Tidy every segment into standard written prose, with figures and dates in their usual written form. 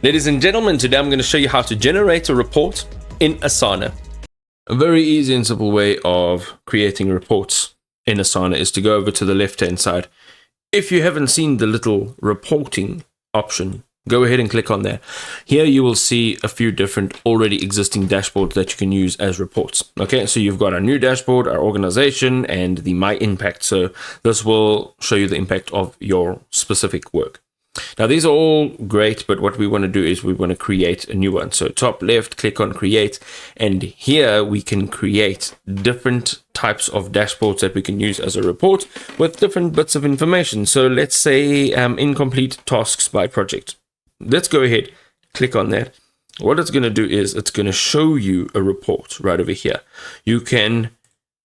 Ladies and gentlemen, today I'm going to show you how to generate a report in Asana. A very easy and simple way of creating reports in Asana is to go over to the left-hand side. If you haven't seen the little reporting option, go ahead and click on that. Here you will see a few different already existing dashboards that you can use as reports. Okay, so you've got our new dashboard, our organization, and the My Impact. So this will show you the impact of your specific work. Now these are all great, but what we want to do is we want to create a new one. So top left, click on create, and here we can create different types of dashboards that we can use as a report with different bits of information. So let's say incomplete tasks by project. Let's go ahead, click on that. What it's going to do is it's going to show you a report right over here. You can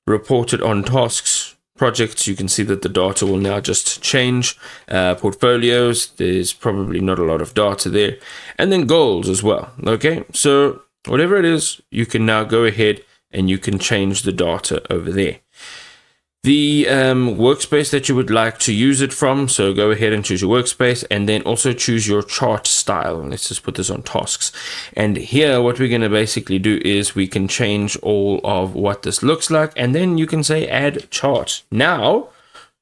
report it on tasks, projects. You can see that the data will now just change. Portfolios, there's probably not a lot of data there. And then goals as well. Okay, so whatever it is, you can now go ahead and you can change the data over there. The workspace that you would like to use it from, so go ahead and choose your workspace, and then also choose your chart style. Let's just put this on tasks. And here what we're going to basically do is we can change all of what this looks like, and then you can say add chart. Now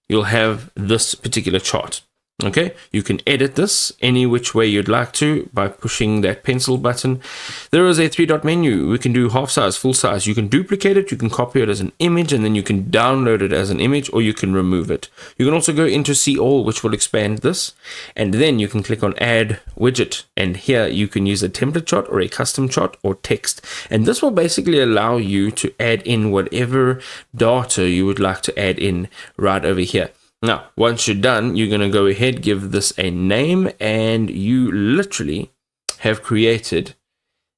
you'll have this particular chart. Okay, you can edit this any which way you'd like to by pushing that pencil button. There is a 3-dot menu. We can do half size, full size. You can duplicate it, you can copy it as an image, and then you can download it as an image, or you can remove it. You can also go into see all, which will expand this, and then you can click on add widget, and here you can use a template chart or a custom chart or text, and this will basically allow you to add in whatever data you would like to add in right over here. Now, once you're done, you're going to go ahead, give this a name, and you literally have created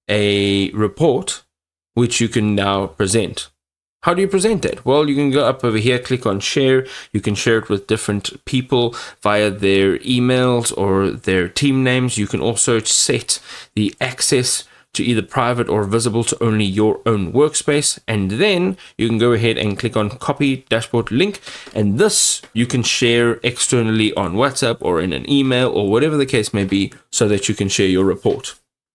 a report which you can now present. How do you present it? Well, you can go up over here, click on share. You can share it with different people via their emails or their team names. You can also set the access to either private or visible to only your own workspace, and then you can go ahead and click on copy dashboard link, and this you can share externally on WhatsApp or in an email or whatever the case may be, so that you can share your report.